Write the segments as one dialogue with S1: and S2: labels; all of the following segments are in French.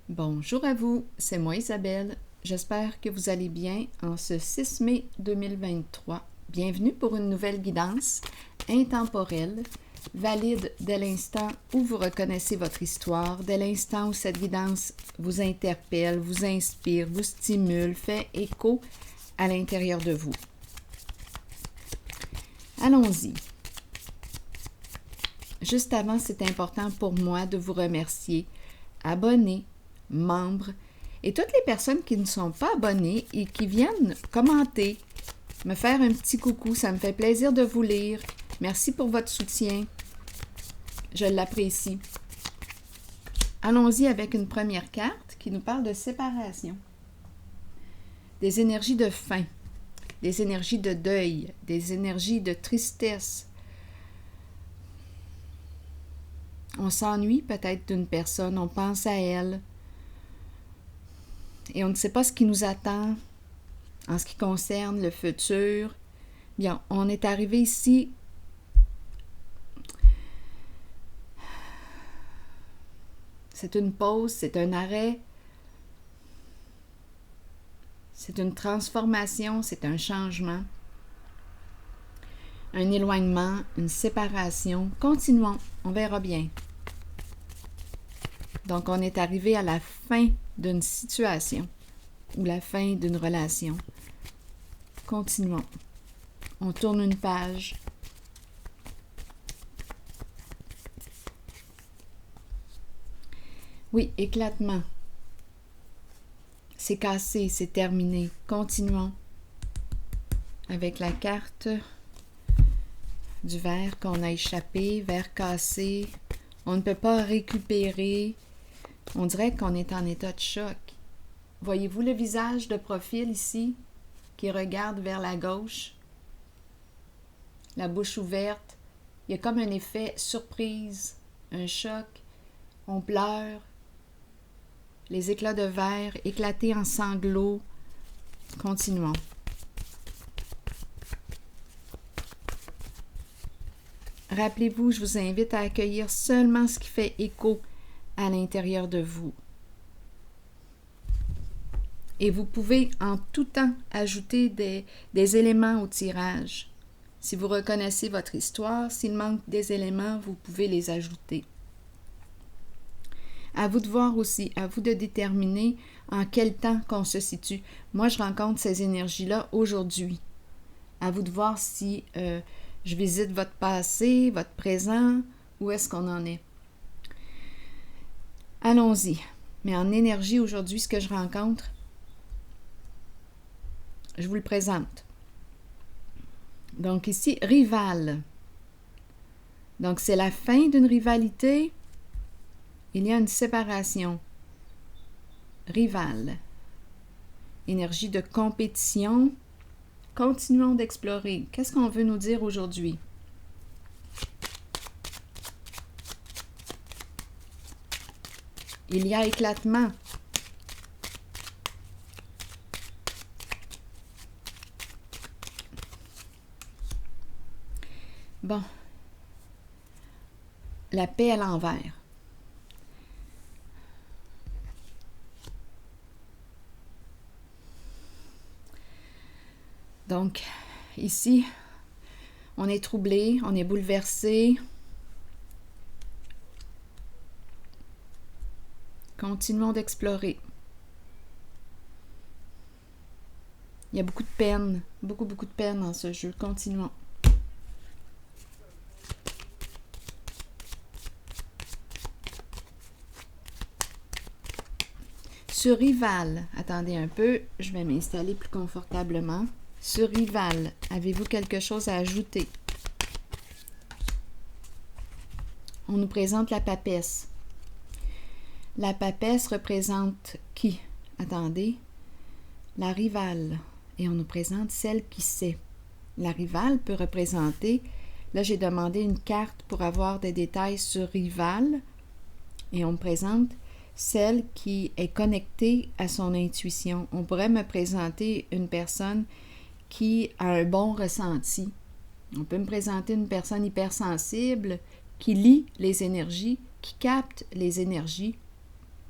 S1: Bonjour à vous, c'est moi Isabelle. J'espère que vous allez bien en ce 6 mai 2023. Bienvenue pour une nouvelle guidance intemporelle, valide dès l'instant où vous reconnaissez votre histoire, dès l'instant où cette guidance vous interpelle, vous inspire, vous stimule, fait écho à l'intérieur de vous. Allons-y. Juste avant, c'est important pour moi de vous remercier, abonnés, membres et toutes les personnes qui ne sont pas abonnées et qui viennent commenter, me faire un petit coucou. Ça me fait plaisir de vous lire. Merci pour votre soutien. Je l'apprécie. Allons-y avec une première carte qui nous parle de séparation. Des énergies de faim, des énergies de deuil, des énergies de tristesse. On s'ennuie peut-être d'une personne, on pense à elle. Et on ne sait pas ce qui nous attend en ce qui concerne le futur. Bien, on est arrivé ici c'est une pause, c'est un arrêt, c'est une transformation, c'est un changement, un éloignement, une séparation. Continuons, on verra bien. Donc, on est arrivé à la fin d'une situation ou la fin d'une relation. Continuons. On tourne une page. Oui, éclatement. C'est cassé, c'est terminé. Continuons avec la carte du verre qu'on a échappé, verre cassé. On ne peut pas récupérer. On dirait qu'on est en état de choc. Voyez-vous le visage de profil ici qui regarde vers la gauche? La bouche ouverte. Il y a comme un effet surprise, un choc. On pleure. Les éclats de verre éclatés en sanglots. Continuons. Rappelez-vous, je vous invite à accueillir seulement ce qui fait écho à l'intérieur de vous. Et vous pouvez en tout temps ajouter des éléments au tirage. Si vous reconnaissez votre histoire, s'il manque des éléments, vous pouvez les ajouter. À vous de voir aussi, à vous de déterminer en quel temps qu'on se situe. Moi, je rencontre ces énergies-là aujourd'hui. À vous de voir si je visite votre passé, votre présent, où est-ce qu'on en est. Allons-y. Mais en énergie aujourd'hui, ce que je rencontre, je vous le présente. Donc ici, rival. Donc c'est la fin d'une rivalité. Il y a une séparation. Rival. Énergie de compétition. Continuons d'explorer. Qu'est-ce qu'on veut nous dire aujourd'hui? Il y a éclatement. Bon. La paix à l'envers. Donc, ici, on est troublé, on est bouleversé. Continuons d'explorer. Il y a beaucoup de peine, beaucoup de peine dans ce jeu. Continuons. Ce rival, attendez un peu, je vais m'installer plus confortablement. Ce rival, avez-vous quelque chose à ajouter? On nous présente la papesse. La papesse représente qui? Attendez. La rivale. Et on nous présente celle qui sait. La rivale peut représenter, là j'ai demandé une carte pour avoir des détails sur rival, et on me présente celle qui est connectée à son intuition. On pourrait me présenter une personne qui a un bon ressenti. On peut me présenter une personne hypersensible qui lit les énergies, qui capte les énergies.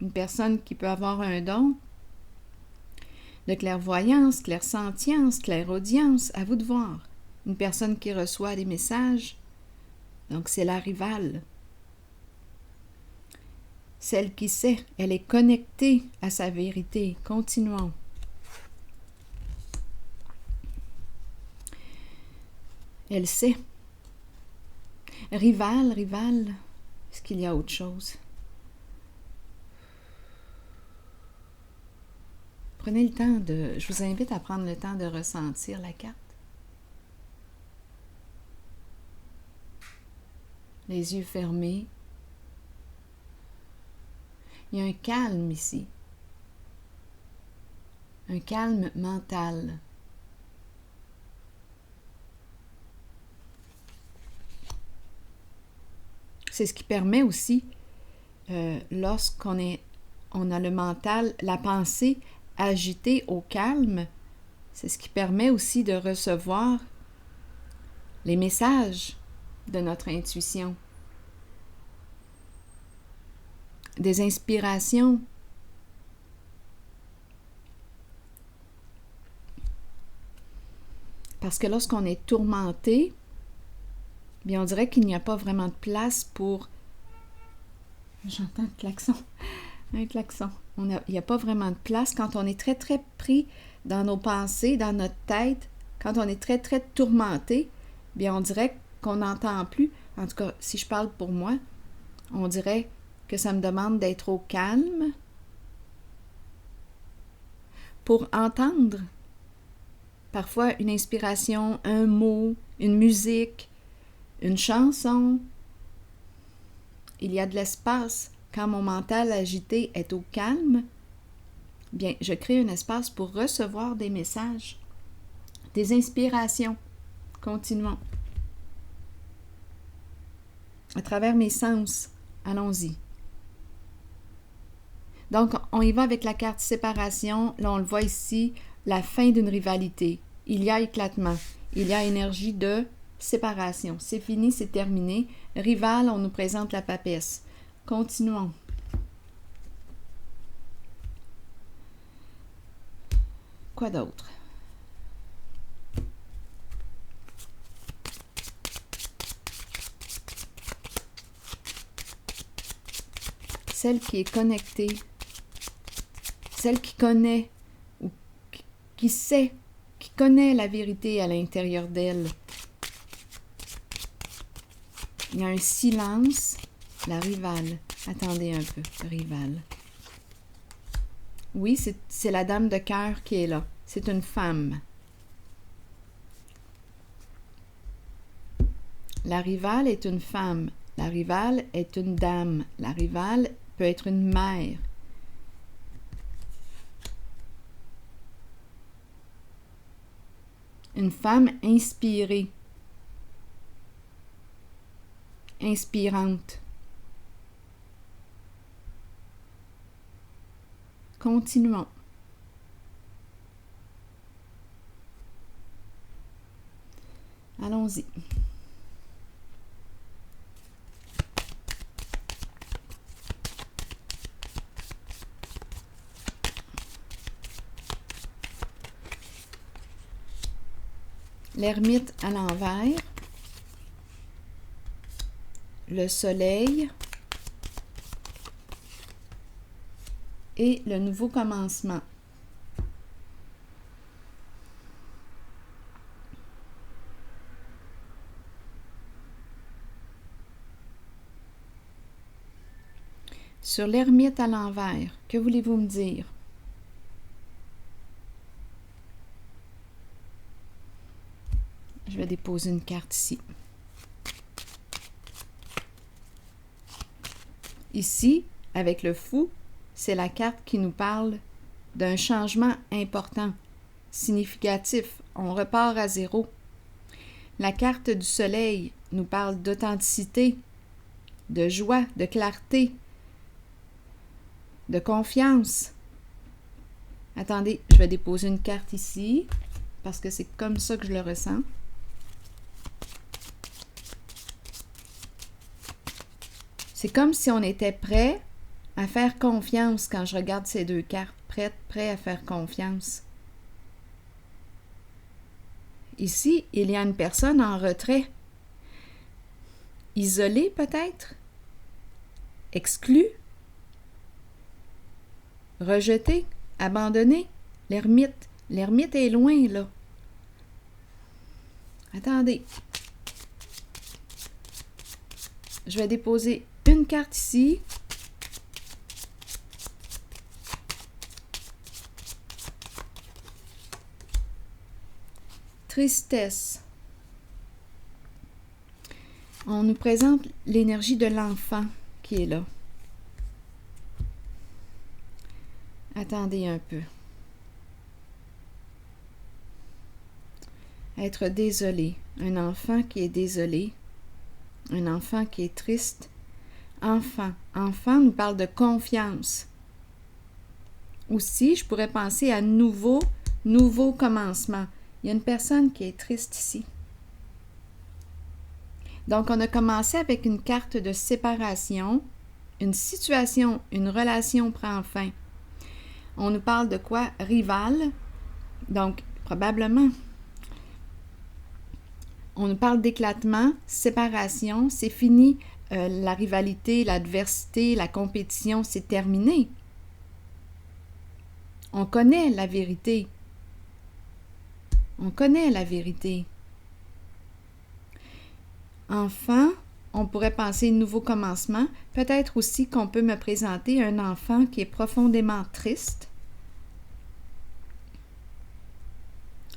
S1: Une personne qui peut avoir un don de clairvoyance, clairsentience, clairaudience, à vous de voir. Une personne qui reçoit des messages, donc c'est la rivale. Celle qui sait, elle est connectée à sa vérité. Continuons. Elle sait. Rivale, est-ce qu'il y a autre chose? Prenez le temps de... Je vous invite à prendre le temps de ressentir la carte. Les yeux fermés. Il y a un calme ici. Un calme mental. C'est ce qui permet aussi, lorsqu'on a le mental, la pensée agitée au calme, c'est ce qui permet aussi de recevoir les messages de notre intuition, des inspirations. Parce que lorsqu'on est tourmenté, bien on dirait qu'il n'y a pas vraiment de place pour... J'entends un klaxon. Un klaxon. Il n'y a pas vraiment de place quand on est très, très pris dans nos pensées, dans notre tête, quand on est très, très tourmenté, bien on dirait qu'on n'entend plus. En tout cas, si je parle pour moi, on dirait que ça me demande d'être au calme pour entendre parfois une inspiration, un mot, une musique, une chanson. Il y a de l'espace. Quand mon mental agité est au calme, bien, je crée un espace pour recevoir des messages, des inspirations. Continuons. À travers mes sens, allons-y. Donc, on y va avec la carte séparation. Là, on le voit ici, la fin d'une rivalité. Il y a éclatement. Il y a énergie de séparation. C'est fini, c'est terminé. Rival, on nous présente la papesse. Continuons. Quoi d'autre? Celle qui est connectée, celle qui connaît, ou qui sait, qui connaît la vérité à l'intérieur d'elle. Il y a un silence. La rivale. Attendez un peu, rivale. Oui, c'est la dame de cœur qui est là. C'est une femme. La rivale est une femme. La rivale est une dame. La rivale peut être une mère. Une femme inspirée. Inspirante. Continuons. Allons-y. L'ermite à l'envers. Le soleil. Et le nouveau commencement. Sur l'ermite à l'envers, que voulez-vous me dire? Je vais déposer une carte ici. Ici, avec le fou, c'est la carte qui nous parle d'un changement important, significatif. On repart à zéro. La carte du soleil nous parle d'authenticité, de joie, de clarté, de confiance. Attendez, je vais déposer une carte ici, parce que c'est comme ça que je le ressens. C'est comme si on était prêt à faire confiance quand je regarde ces deux cartes, prêt à faire confiance. Ici, il y a une personne en retrait, isolée peut-être, exclue, rejetée, abandonnée. L'ermite. L'ermite est loin, là. Attendez. Je vais déposer une carte ici. Tristesse. On nous présente l'énergie de l'enfant qui est là. Attendez un peu. Être désolé. Un enfant qui est désolé. Un enfant qui est triste. Enfant. Enfant nous parle de confiance. Aussi, je pourrais penser à nouveau commencement. Il y a une personne qui est triste ici. Donc, on a commencé avec une carte de séparation. Une situation, une relation prend fin. On nous parle de quoi? Rival. Donc, probablement. On nous parle d'éclatement, séparation. C'est fini. La rivalité, l'adversité, la compétition, c'est terminé. On connaît la vérité. On connaît la vérité. Enfant, on pourrait penser nouveau commencement. Peut-être aussi qu'on peut me présenter un enfant qui est profondément triste.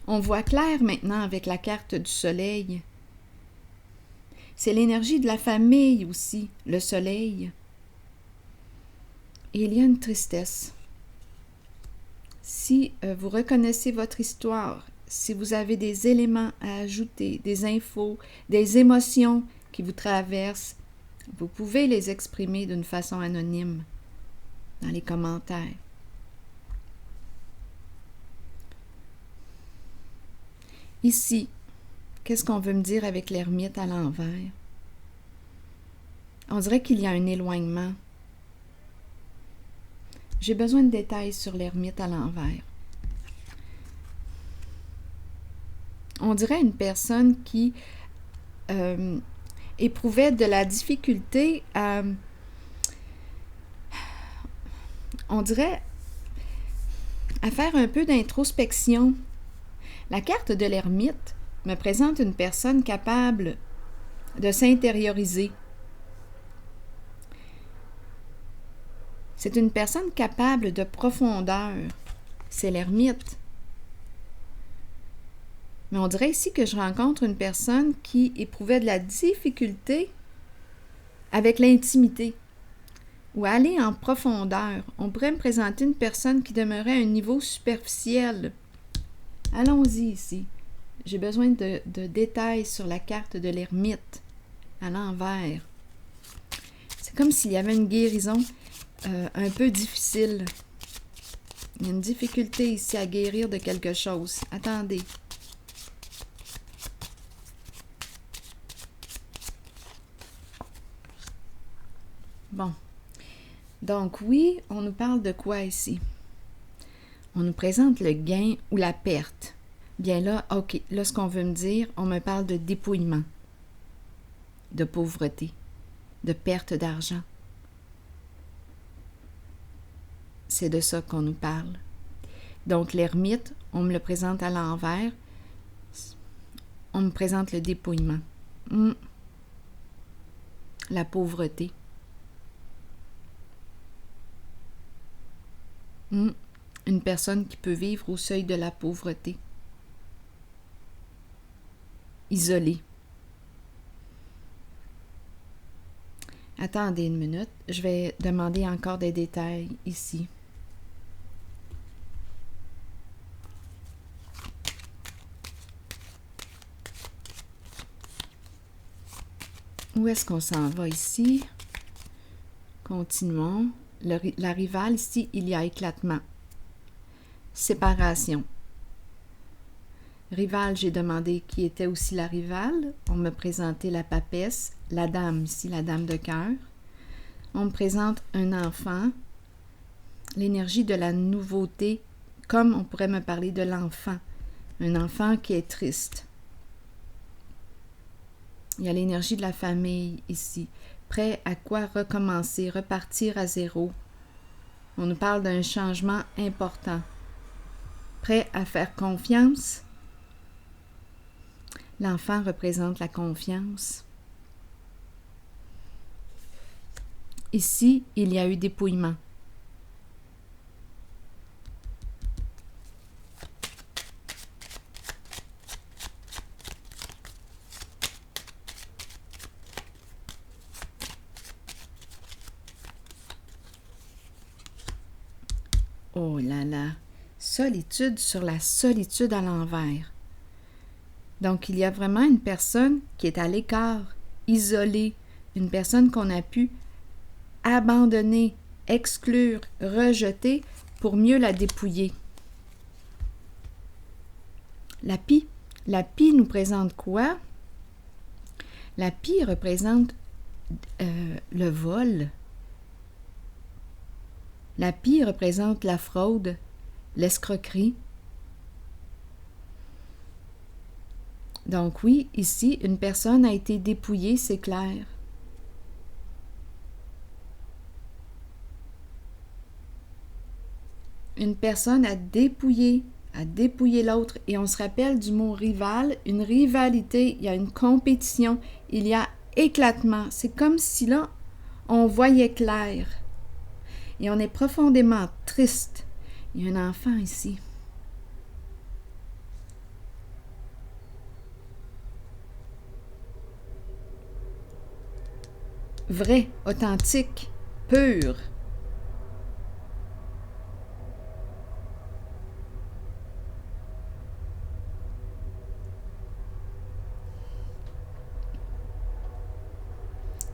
S1: On voit clair maintenant avec la carte du soleil. C'est l'énergie de la famille aussi, le soleil. Et il y a une tristesse. Si vous reconnaissez votre histoire, si vous avez des éléments à ajouter, des infos, des émotions qui vous traversent, vous pouvez les exprimer d'une façon anonyme dans les commentaires. Ici, qu'est-ce qu'on veut me dire avec l'ermite à l'envers? On dirait qu'il y a un éloignement. J'ai besoin de détails sur l'ermite à l'envers. On dirait une personne qui éprouvait de la difficulté à... On dirait à faire un peu d'introspection. La carte de l'ermite me présente une personne capable de s'intérioriser. C'est une personne capable de profondeur. C'est l'ermite. Mais on dirait ici que je rencontre une personne qui éprouvait de la difficulté avec l'intimité ou aller en profondeur. On pourrait me présenter une personne qui demeurait à un niveau superficiel. Allons-y ici. J'ai besoin de détails sur la carte de l'ermite à l'envers. C'est comme s'il y avait une guérison un peu difficile. Il y a une difficulté ici à guérir de quelque chose. Attendez. Bon. Donc oui, on nous parle de quoi ici? On nous présente le gain ou la perte. Bien là, ok, là ce qu'on veut me dire, on me parle de dépouillement, de pauvreté, de perte d'argent. C'est de ça qu'on nous parle. Donc l'ermite, on me le présente à l'envers. On me présente le dépouillement. La pauvreté. Une personne qui peut vivre au seuil de la pauvreté. Isolée. Attendez une minute, je vais demander encore des détails ici. Où est-ce qu'on s'en va ici? Continuons. La rivale, ici, il y a éclatement. Séparation. Rivale, j'ai demandé qui était aussi la rivale. On me présentait la papesse, la dame ici, la dame de cœur. on me présente un enfant, l'énergie de la nouveauté, comme on pourrait me parler de l'enfant, un enfant qui est triste. Il y a l'énergie de la famille ici, prêt à quoi recommencer, repartir à zéro. On nous parle d'un changement important. Prêt à faire confiance. L'enfant représente la confiance. Ici, il y a eu dépouillement. Oh là là, solitude sur la solitude à l'envers. Donc, il y a vraiment une personne qui est à l'écart, isolée, une personne qu'on a pu abandonner, exclure, rejeter pour mieux la dépouiller. La pie nous présente quoi? La pie représente le vol. La pie représente la fraude, l'escroquerie. Donc oui, ici, une personne a été dépouillée, c'est clair. Une personne a dépouillé l'autre. Et on se rappelle du mot rival, une rivalité, il y a une compétition, il y a éclatement. C'est comme si là, on voyait clair. Et on est profondément triste. Il y a un enfant ici. Vrai, authentique, pur.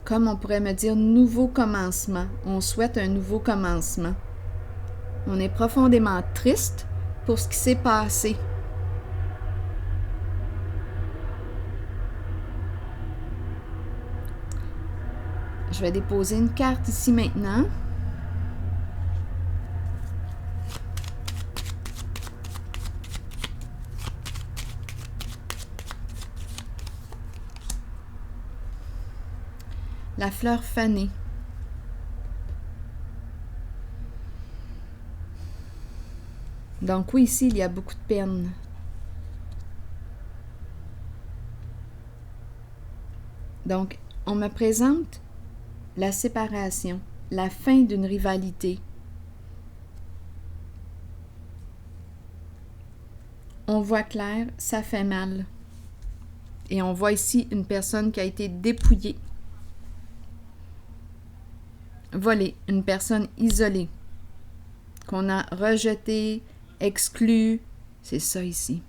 S1: Comme on pourrait me dire, nouveau commencement. On souhaite un nouveau commencement. On est profondément triste pour ce qui s'est passé. Je vais déposer une carte ici maintenant. La fleur fanée. Donc oui, ici, il y a beaucoup de peine. Donc, on me présente la séparation, la fin d'une rivalité. On voit clair, ça fait mal. Et on voit ici une personne qui a été dépouillée. Volée, une personne isolée, qu'on a rejetée, exclue. C'est ça ici.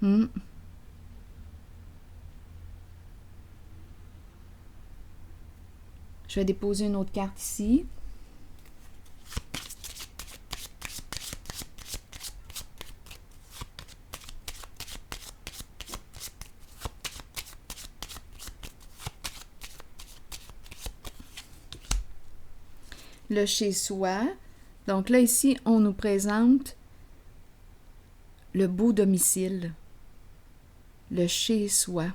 S1: Je vais déposer une autre carte ici. Le chez-soi. Donc là, ici, on nous présente le beau domicile. Le chez-soi.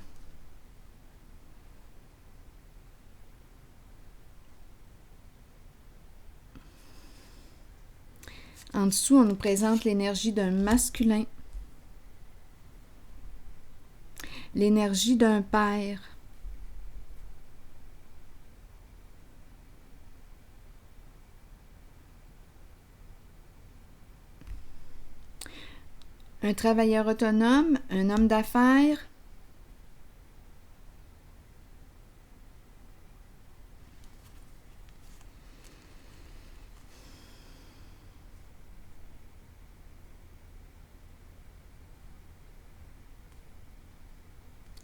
S1: En dessous, on nous présente l'énergie d'un masculin. L'énergie d'un père. Un travailleur autonome, un homme d'affaires.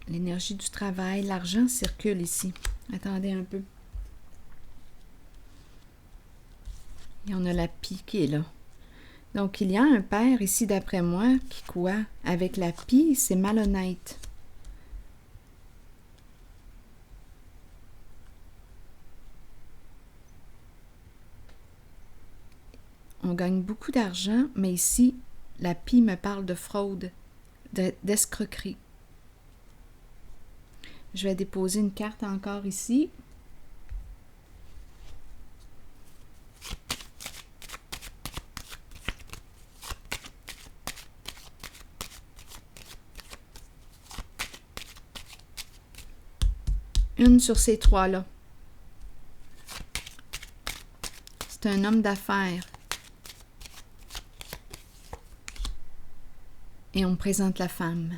S1: L'énergie du travail, l'argent circule ici. Attendez un peu. Et on a la pie qui est là. Donc, il y a un père ici, d'après moi, qui quoi? Avec la pie, c'est malhonnête. on gagne beaucoup d'argent, mais ici, la pie me parle de fraude, d'escroquerie. Je vais déposer une carte encore ici. Une sur ces trois-là. C'est un homme d'affaires. Et on me présente la femme.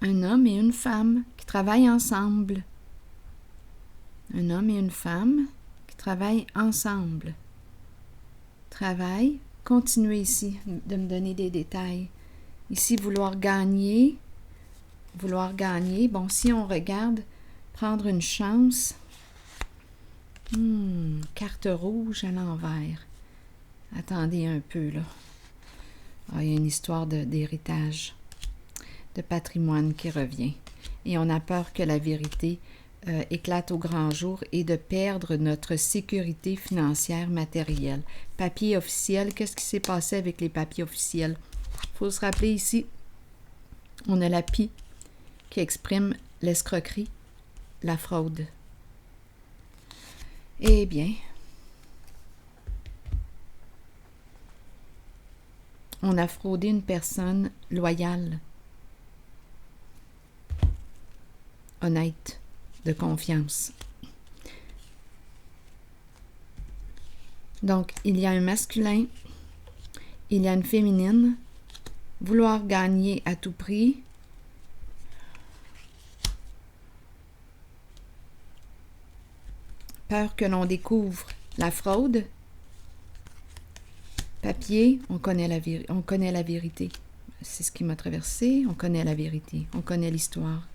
S1: Un homme et une femme qui travaillent ensemble. Un homme et une femme qui travaillent ensemble. Travail, continuez ici de me donner des détails. Ici, vouloir gagner. Bon, si on regarde, prendre une chance. Carte rouge à l'envers. Attendez un peu, là. Ah, il y a une histoire d'héritage, de patrimoine qui revient. Et on a peur que la vérité éclate au grand jour et de perdre notre sécurité financière matérielle. Papier officiel, qu'est-ce qui s'est passé avec les papiers officiels? Il faut se rappeler ici, on a la pie qui exprime l'escroquerie, la fraude. Eh bien, on a fraudé une personne loyale, honnête, de confiance. Donc, il y a un masculin, il y a une féminine, vouloir gagner à tout prix, peur que l'on découvre la fraude, papier, on connaît la vérité. C'est ce qui m'a traversé, on connaît la vérité, on connaît l'histoire.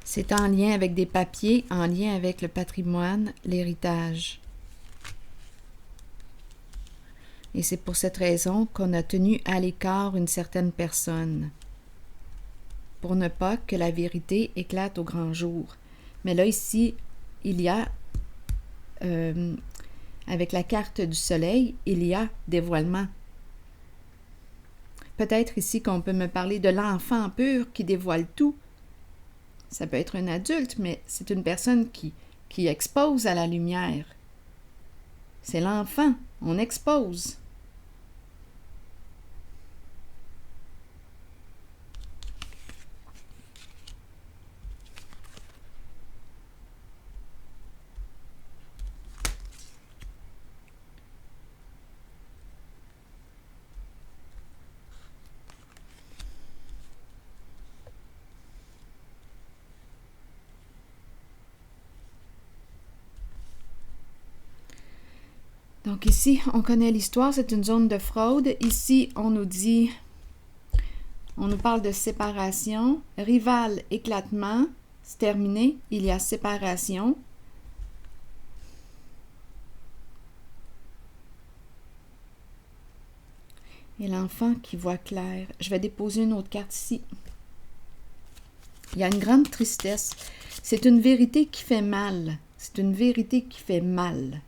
S1: C'est en lien avec des papiers, en lien avec le patrimoine, l'héritage. Et c'est pour cette raison qu'on a tenu à l'écart une certaine personne, pour ne pas que la vérité éclate au grand jour. Mais là, ici, il y a, avec la carte du soleil, il y a dévoilement. Peut-être ici qu'on peut me parler de l'enfant pur qui dévoile tout. Ça peut être un adulte, mais c'est une personne qui expose à la lumière. C'est l'enfant, on expose. Donc ici, on connaît l'histoire, c'est une zone de fraude. Ici, on nous parle de séparation. Rival, éclatement, c'est terminé, il y a séparation. Et l'enfant qui voit clair. Je vais déposer une autre carte ici. Il y a une grande tristesse. C'est une vérité qui fait mal. C'est une vérité qui fait mal.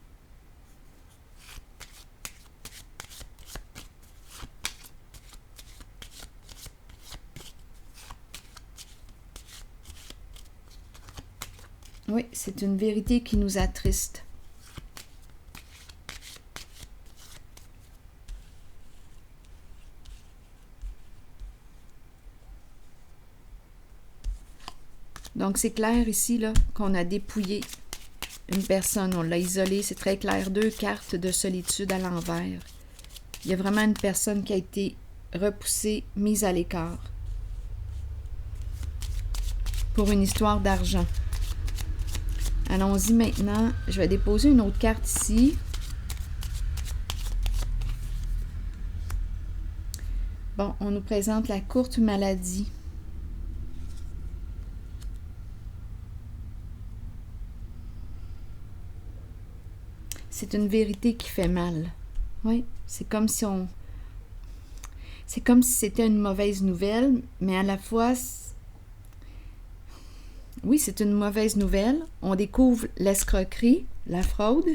S1: Oui, c'est une vérité qui nous attriste. Donc, c'est clair ici là qu'on a dépouillé une personne, on l'a isolée, c'est très clair. 2 cartes de solitude à l'envers. Il y a vraiment une personne qui a été repoussée, mise à l'écart. Pour une histoire d'argent. Allons-y maintenant. Je vais déposer une autre carte ici. Bon, on nous présente la courte maladie. C'est une vérité qui fait mal. Oui, c'est comme si c'est comme si c'était une mauvaise nouvelle, mais à la fois, oui, c'est une mauvaise nouvelle. On découvre l'escroquerie, la fraude.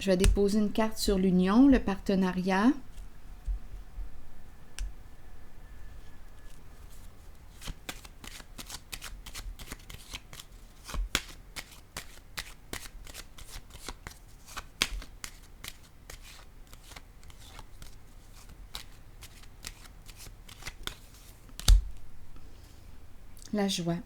S1: Je vais déposer une carte sur l'union, le partenariat. La joie.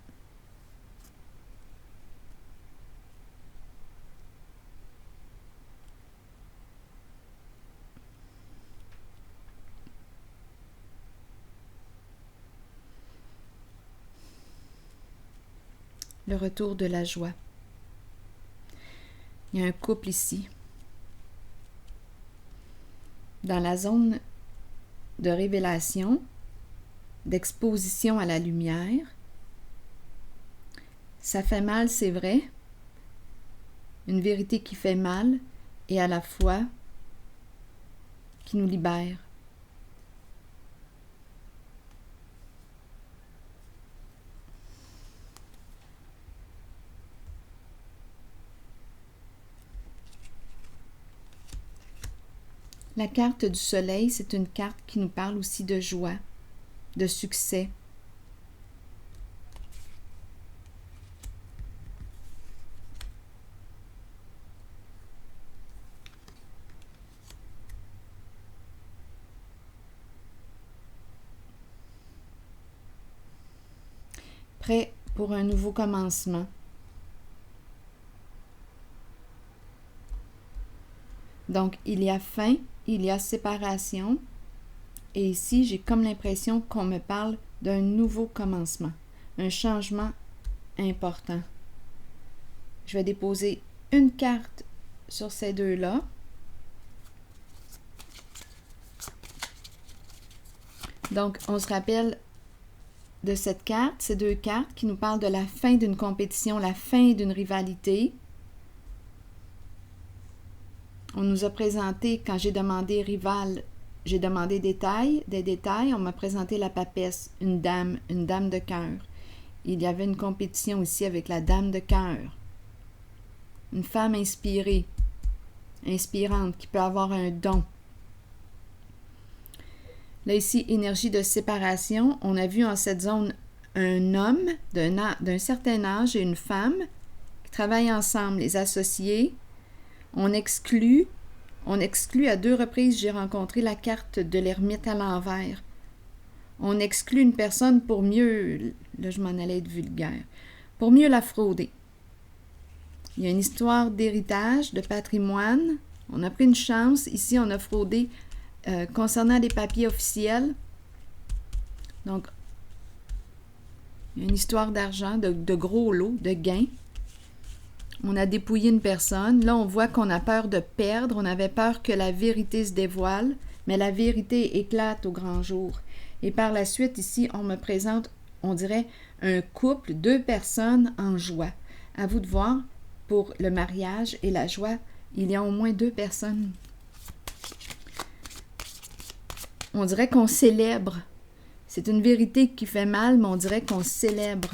S1: Le retour de la joie. Il y a un couple ici. Dans la zone de révélation, d'exposition à la lumière. Ça fait mal, c'est vrai. Une vérité qui fait mal et à la fois qui nous libère. La carte du soleil, c'est une carte qui nous parle aussi de joie, de succès. Prêt pour un nouveau commencement. Donc, il y a fin, il y a séparation. Et ici, j'ai comme l'impression qu'on me parle d'un nouveau commencement, un changement important. Je vais déposer une carte sur ces deux-là. Donc, on se rappelle de cette carte, ces deux cartes qui nous parlent de la fin d'une compétition, la fin d'une rivalité. On nous a présenté, quand j'ai demandé rival, j'ai demandé des détails, on m'a présenté la papesse, une dame de cœur. Il y avait une compétition ici avec la dame de cœur. Une femme inspirée, inspirante, qui peut avoir un don. Là, ici, énergie de séparation. On a vu en cette zone un homme d'un certain âge et une femme qui travaillent ensemble, les associés. On exclut à 2 reprises, j'ai rencontré la carte de l'ermite à l'envers. On exclut une personne pour mieux, là je m'en allais être vulgaire, pour mieux la frauder. Il y a une histoire d'héritage, de patrimoine. On a pris une chance. Ici, on a fraudé concernant des papiers officiels. Donc, il y a une histoire d'argent, de gros lots, de gains. On a dépouillé une personne. Là, on voit qu'on a peur de perdre. On avait peur que la vérité se dévoile, mais la vérité éclate au grand jour. Et par la suite, ici, on me présente, on dirait, un couple, 2 personnes en joie. À vous de voir, pour le mariage et la joie, il y a au moins 2 personnes. On dirait qu'on célèbre. C'est une vérité qui fait mal, mais on dirait qu'on célèbre.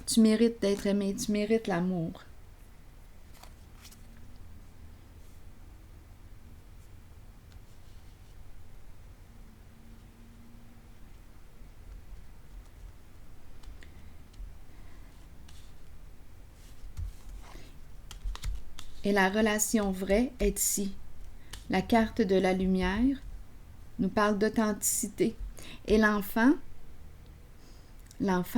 S1: Tu mérites d'être aimé, tu mérites l'amour. Et la relation vraie est ici. La carte de la lumière nous parle d'authenticité. Et l'enfant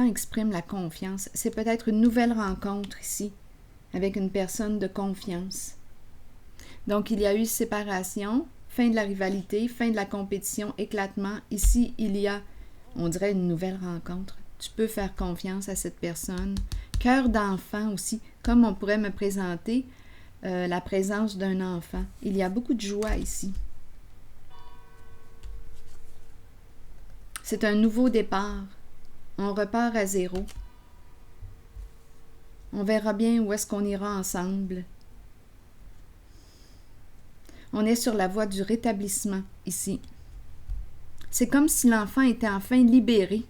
S1: exprime la confiance. C'est peut-être une nouvelle rencontre ici, avec une personne de confiance. Donc, il y a eu séparation, fin de la rivalité, fin de la compétition, éclatement. Ici, il y a, on dirait, une nouvelle rencontre. Tu peux faire confiance à cette personne. Cœur d'enfant aussi, comme on pourrait me présenter la présence d'un enfant. Il y a beaucoup de joie ici. C'est un nouveau départ. On repart à zéro. On verra bien où est-ce qu'on ira ensemble. On est sur la voie du rétablissement ici. C'est comme si l'enfant était enfin libéré.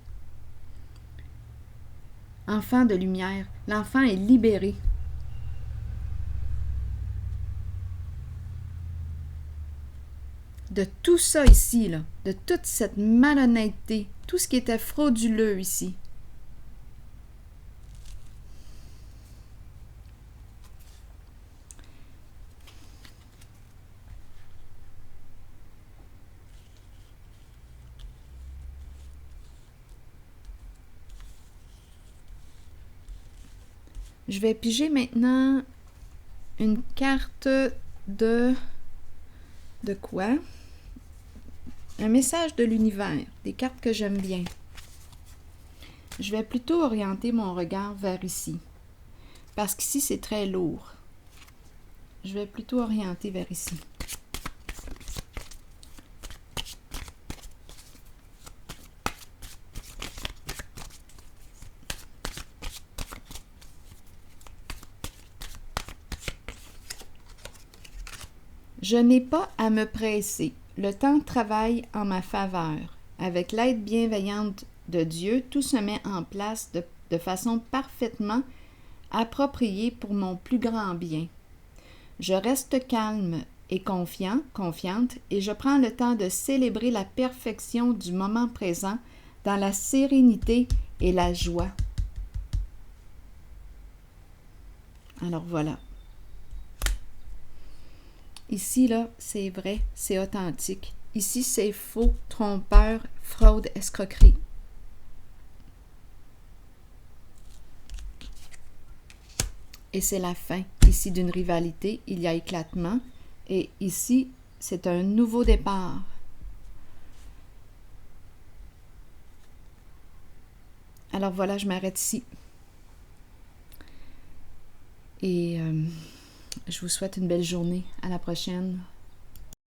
S1: Enfant de lumière, l'enfant est libéré. De tout ça ici, là, de toute cette malhonnêteté, tout ce qui était frauduleux ici. Je vais piger maintenant une carte de quoi? Un message de l'univers, des cartes que j'aime bien. Je vais plutôt orienter mon regard vers ici, parce qu'ici c'est très lourd. Je vais plutôt orienter vers ici. Je n'ai pas à me presser. Le temps travaille en ma faveur. Avec l'aide bienveillante de Dieu, tout se met en place de façon parfaitement appropriée pour mon plus grand bien. Je reste calme et confiante, et je prends le temps de célébrer la perfection du moment présent dans la sérénité et la joie. Alors voilà. Ici, là, c'est vrai, c'est authentique. Ici, c'est faux, trompeur, fraude, escroquerie. Et c'est la fin. Ici, d'une rivalité, il y a éclatement. Et ici, c'est un nouveau départ. Alors voilà, je m'arrête ici. Et je vous souhaite une belle journée. À la prochaine.